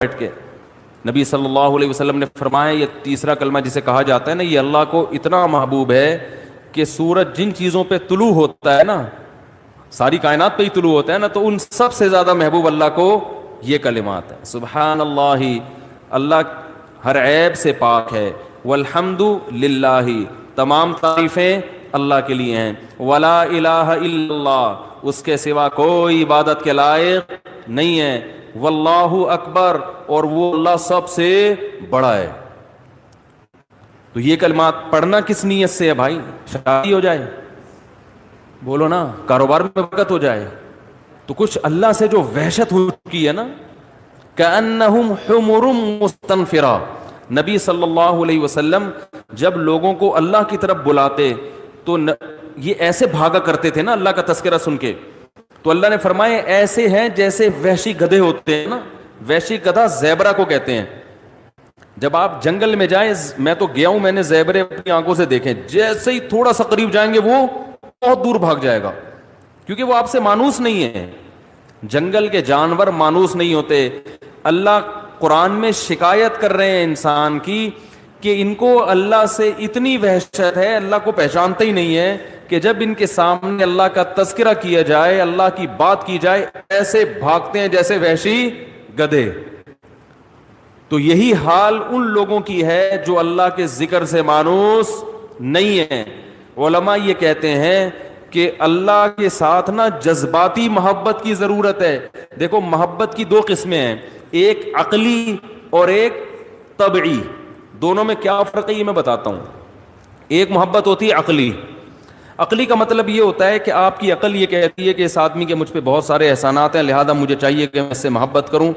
بیٹھ کے. نبی صلی اللہ علیہ وسلم نے فرمایا یہ تیسرا کلمہ جسے کہا جاتا ہے نا، یہ اللہ کو اتنا محبوب ہے کہ سورج جن چیزوں پہ طلوع ہوتا ہے نا، ساری کائنات پہ ہی طلوع ہوتا ہے نا، تو ان سب سے زیادہ محبوب اللہ کو یہ کلمات ہیں. سبحان اللہ، اللہ ہر عیب سے پاک ہے. والحمد للہ، تمام تعریفیں اللہ کے لیے ہیں. ولا الہ الا اللہ، اس کے سوا کوئی عبادت کے لائق نہیں ہے. واللہ اکبر، اور وہ اللہ سب سے بڑا ہے. تو یہ کلمات پڑھنا کس نیت سے ہے بھائی؟ شادی ہو جائے، بولو نا، کاروبار میں برکت ہو جائے، تو کچھ اللہ سے جو وحشت ہو چکی ہے نا، کأنہم حمر مستنفرہ. نبی صلی اللہ علیہ وسلم جب لوگوں کو اللہ کی طرف بلاتے تو یہ ایسے بھاگا کرتے تھے نا اللہ کا تذکرہ سن کے. تو اللہ نے فرمایا ایسے ہیں جیسے وحشی گدھے ہوتے ہیں نا. وحشی گدھا زیبرا کو کہتے ہیں. جب آپ جنگل میں جائیں، میں تو گیا ہوں، میں نے زیبرے اپنی آنکھوں سے دیکھے، جیسے ہی تھوڑا سا قریب جائیں گے وہ بہت دور بھاگ جائے گا، کیونکہ وہ آپ سے مانوس نہیں ہے. جنگل کے جانور مانوس نہیں ہوتے. اللہ قرآن میں شکایت کر رہے ہیں انسان کی کہ ان کو اللہ سے اتنی وحشت ہے، اللہ کو پہچانتے ہی نہیں ہے، کہ جب ان کے سامنے اللہ کا تذکرہ کیا جائے، اللہ کی بات کی جائے، ایسے بھاگتے ہیں جیسے وحشی گدھے. تو یہی حال ان لوگوں کی ہے جو اللہ کے ذکر سے مانوس نہیں ہیں. علماء یہ کہتے ہیں کہ اللہ کے ساتھ نا جذباتی محبت کی ضرورت ہے. دیکھو محبت کی دو قسمیں ہیں، ایک عقلی اور ایک طبعی. دونوں میں کیا فرق ہے یہ میں بتاتا ہوں. ایک محبت ہوتی ہے عقلی. عقلی کا مطلب یہ ہوتا ہے کہ آپ کی عقل یہ کہتی ہے کہ اس آدمی کے مجھ پہ بہت سارے احسانات ہیں، لہذا مجھے چاہیے کہ میں اس سے محبت کروں،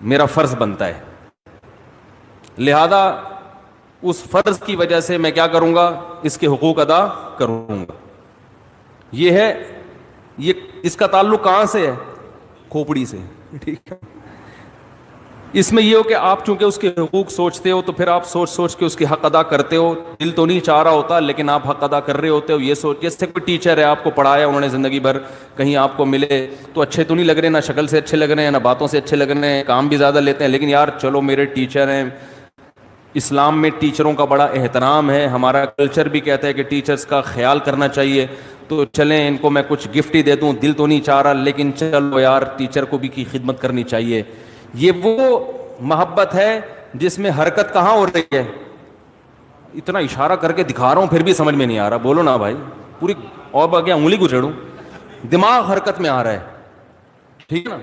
میرا فرض بنتا ہے، لہذا اس فرض کی وجہ سے میں کیا کروں گا، اس کے حقوق ادا کروں گا. یہ ہے، یہ اس کا تعلق کہاں سے ہے؟ کھوپڑی سے. ٹھیک ہے. اس میں یہ ہو کہ آپ چونکہ اس کے حقوق سوچتے ہو تو پھر آپ سوچ سوچ کے اس کے حق ادا کرتے ہو. دل تو نہیں چاہ رہا ہوتا لیکن آپ حق ادا کر رہے ہوتے ہو. یہ سوچ، جیسے کوئی ٹیچر ہے، آپ کو پڑھایا انہوں نے زندگی بھر، کہیں آپ کو ملے تو اچھے تو نہیں لگ رہے، نہ شکل سے اچھے لگ رہے ہیں، نہ باتوں سے اچھے لگ رہے ہیں، کام بھی زیادہ لیتے ہیں، لیکن یار چلو میرے ٹیچر ہیں. اسلام میں ٹیچروں کا بڑا احترام ہے، ہمارا کلچر بھی کہتا ہے کہ ٹیچرز کا خیال کرنا چاہیے، تو چلیں ان کو میں کچھ گفٹ ہی دے دوں. دل تو نہیں چاہ رہا لیکن چلو یار ٹیچر کو بھی کی خدمت کرنی چاہیے. یہ وہ محبت ہے جس میں حرکت کہاں ہو رہی ہے؟ اتنا اشارہ کر کے دکھا رہا ہوں پھر بھی سمجھ میں نہیں آ رہا. بولو نا بھائی، پوری اور باقی انگلی کو چھیڑوں، دماغ حرکت میں آ رہا ہے. ٹھیک ہے نا.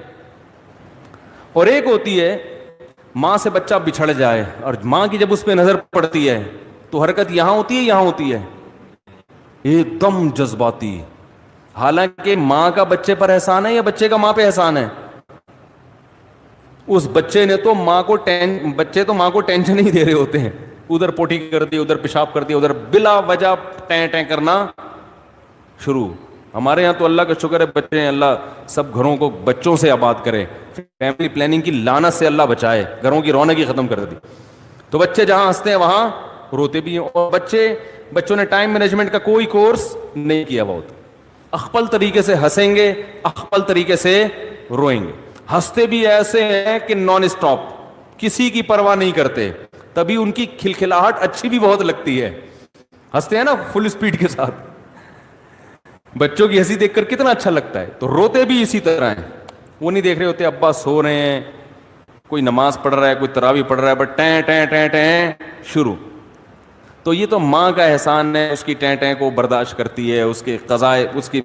اور ایک ہوتی ہے ماں سے بچہ بچھڑ جائے اور ماں کی جب اس پہ نظر پڑتی ہے تو حرکت یہاں ہوتی ہے، یہاں ہوتی ہے، ایک دم جذباتی. حالانکہ ماں کا بچے پر احسان ہے یا بچے کا ماں پہ احسان ہے؟ اس بچے نے تو بچے تو ماں کو ٹینشن ہی دے رہے ہوتے ہیں، ادھر پوٹی کر دی، ادھر پیشاب کر دیا، ادھر بلا وجہ ٹیں ٹیں کرنا شروع. ہمارے یہاں تو اللہ کا شکر ہے بچے ہیں، اللہ سب گھروں کو بچوں سے آباد کرے، فیملی پلاننگ کی لعنت سے اللہ بچائے، گھروں کی رونق ہی ختم کر دی. تو بچے جہاں ہنستے ہیں وہاں روتے بھی ہیں. اور بچوں نے ٹائم مینجمنٹ کا کوئی کورس نہیں کیا، بہت اخپل طریقے سے ہنسیں گے، اخپل طریقے سے روئیں گے. ہنستے بھی ایسے ہیں کہ نان اسٹاپ، کسی کی پرواہ نہیں کرتے، تبھی ان کی کھلکھلاہٹ اچھی بھی بہت لگتی ہے. ہنستے ہیں نا فل اسپیڈ کے ساتھ، بچوں کی ہنسی دیکھ کر کتنا اچھا لگتا ہے. تو روتے بھی اسی طرح ہیں، وہ نہیں دیکھ رہے ہوتے ابا سو رہے ہیں، کوئی نماز پڑھ رہا ہے، کوئی تراویح پڑھ رہا ہے، بٹ ٹیں ٹیں ٹیں ٹیں شروع. تو یہ تو ماں کا احسان ہے، اس کی ٹیں ٹیں کو برداشت کرتی ہے، اس کے قضائے، اس کی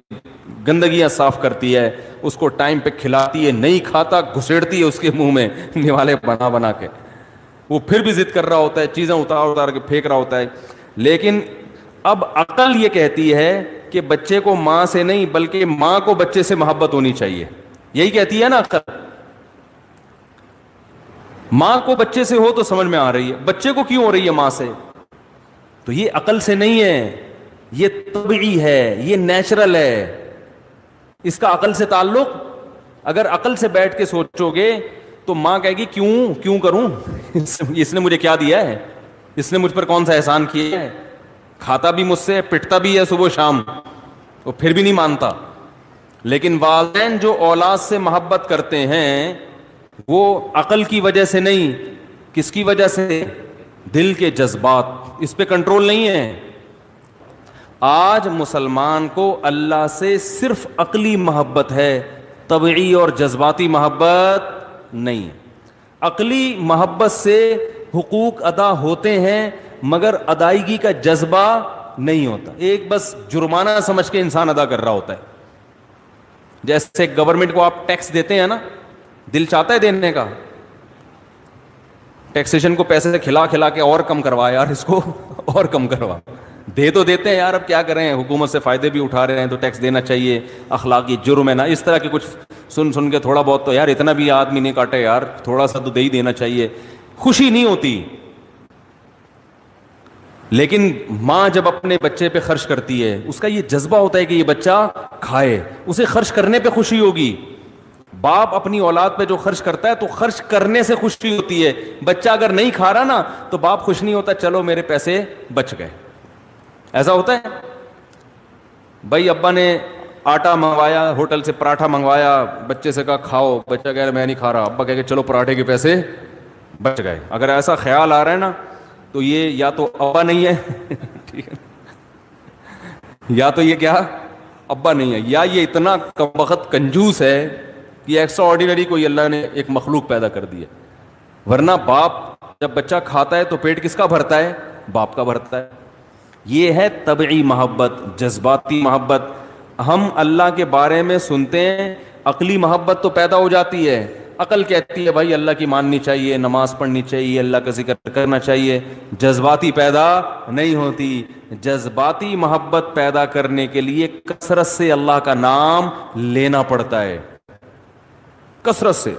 گندگیاں صاف کرتی ہے، اس کو ٹائم پہ کھلاتی ہے، نہیں کھاتا گھسیڑتی ہے اس کے منہ میں نوالے بنا بنا کے. وہ پھر بھی ضد کر رہا ہوتا ہے، چیزیں اتار کے پھینک رہا ہوتا ہے. لیکن اب عقل یہ کہتی ہے کہ بچے کو ماں سے نہیں بلکہ ماں کو بچے سے محبت ہونی چاہیے. یہی کہتی ہے نا عقل. ماں کو بچے سے ہو تو سمجھ میں آ رہی ہے، بچے کو کیوں ہو رہی ہے ماں سے؟ تو یہ عقل سے نہیں ہے، یہ طبعی ہے، یہ نیچرل ہے. اس کا عقل سے تعلق، اگر عقل سے بیٹھ کے سوچو گے تو ماں کہے گی کیوں کروں، اس نے مجھے کیا دیا ہے، اس نے مجھ پر کون سا احسان کیا ہے، کھاتا بھی مجھ سے، پٹتا بھی ہے صبح شام، وہ پھر بھی نہیں مانتا. لیکن والدین جو اولاد سے محبت کرتے ہیں وہ عقل کی وجہ سے نہیں. کس کی وجہ سے؟ دل کے جذبات. اس پہ کنٹرول نہیں ہے. آج مسلمان کو اللہ سے صرف عقلی محبت ہے, طبعی اور جذباتی محبت نہیں. عقلی محبت سے حقوق ادا ہوتے ہیں مگر ادائیگی کا جذبہ نہیں ہوتا. ایک بس جرمانہ سمجھ کے انسان ادا کر رہا ہوتا ہے. جیسے گورنمنٹ کو آپ ٹیکس دیتے ہیں نا, دل چاہتا ہے دینے کا, ٹیکسیشن کو پیسے سے کھلا کھلا کے اور کم کروا یار, اس کو اور کم کروا. دے تو دیتے ہیں یار, اب کیا کریں, حکومت سے فائدے بھی اٹھا رہے ہیں تو ٹیکس دینا چاہیے, اخلاقی جرم ہے نا. اس طرح کے کچھ سن کے تھوڑا بہت تو یار اتنا بھی آدمی نہیں کاٹے یار, تھوڑا سا تو دے ہی دینا چاہیے. خوشی نہیں ہوتی. لیکن ماں جب اپنے بچے پہ خرچ کرتی ہے, اس کا یہ جذبہ ہوتا ہے کہ یہ بچہ کھائے, اسے خرچ کرنے پہ خوشی ہوگی. باپ اپنی اولاد پہ جو خرچ کرتا ہے تو خرچ کرنے سے خوشی ہوتی ہے. بچہ اگر نہیں کھا رہا نا تو باپ خوش نہیں ہوتا, چلو میرے پیسے بچ گئے. ایسا ہوتا ہے. بھائی ابا نے آٹا منگوایا, ہوٹل سے پراٹھا منگوایا, بچے سے کہا کھاؤ, بچہ کہہ رہا میں نہیں کھا رہا, ابا کہہ کہ چلو پراٹھے کے پیسے بچ گئے. اگر ایسا خیال آ رہا ہے نا تو یہ یا تو ابا نہیں ہے ٹھیک ہے, یا تو یہ کیا ابا نہیں ہے, یا یہ اتنا کمبخت کنجوس ہے کہ ایکسٹرا آرڈینری کوئی اللہ نے ایک مخلوق پیدا کر دی ہے. ورنہ باپ جب بچہ کھاتا ہے تو پیٹ کس کا بھرتا ہے؟ باپ کا بھرتا ہے. یہ ہے طبعی محبت, جذباتی محبت. ہم اللہ کے بارے میں سنتے ہیں, عقلی محبت تو پیدا ہو جاتی ہے. عقل کہتی ہے بھائی اللہ کی ماننی چاہیے, نماز پڑھنی چاہیے, اللہ کا ذکر کرنا چاہیے. جذباتی پیدا نہیں ہوتی. جذباتی محبت پیدا کرنے کے لیے کثرت سے اللہ کا نام لینا پڑتا ہے, کثرت سے.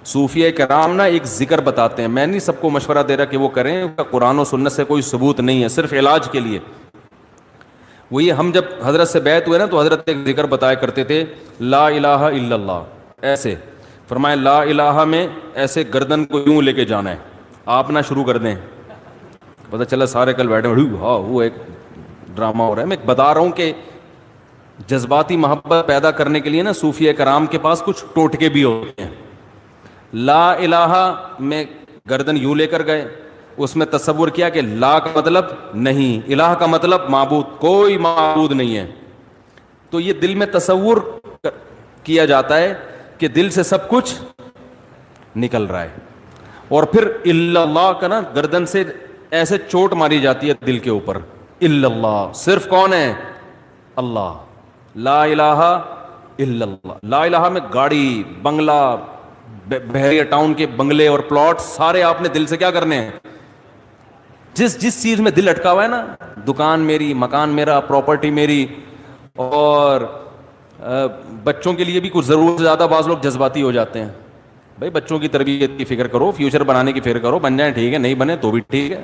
صوفیہ کرام نا ایک ذکر بتاتے ہیں, میں نہیں سب کو مشورہ دے رہا کہ وہ کریں, قرآن و سنت سے کوئی ثبوت نہیں ہے, صرف علاج کے لیے. وہ یہ, ہم جب حضرت سے بیعت ہوئے نا تو حضرت ایک ذکر بتایا کرتے تھے, لا الہ الا اللہ. ایسے فرمائے لا الہ میں ایسے گردن کو یوں لے کے جانا ہے, آپ نہ شروع کر دیں. پتہ چلا سارے کل بیٹھے ہاں وہ ایک ڈرامہ ہو رہا ہے. میں بتا رہا ہوں کہ جذباتی محبت پیدا کرنے کے لیے نا صوفیہ کرام کے پاس کچھ ٹوٹکے بھی ہوتے ہیں. لا الہ میں گردن یوں لے کر گئے, اس میں تصور کیا کہ لا کا مطلب نہیں, الہ کا مطلب معبود, کوئی معبود نہیں ہے. تو یہ دل میں تصور کیا جاتا ہے کہ دل سے سب کچھ نکل رہا ہے, اور پھر الا اللہ کا نا گردن سے ایسے چوٹ ماری جاتی ہے دل کے اوپر. الا اللہ, صرف کون ہے؟ اللہ. لا الہ الا اللہ. لا الہ میں گاڑی, بنگلہ, بحریہ ٹاؤن کے بنگلے اور پلاٹ سارے آپ نے دل سے کیا کرنے ہیں؟ جس چیز میں دل اٹکا ہوا ہے نا, دکان میری, مکان میرا, پراپرٹی میری, اور بچوں کے لیے بھی کچھ ضرورت سے زیادہ بعض لوگ جذباتی ہو جاتے ہیں. بھائی بچوں کی تربیت کی فکر کرو, فیوچر بنانے کی فکر کرو, بن جائیں ٹھیک ہے, نہیں بنے تو بھی ٹھیک ہے.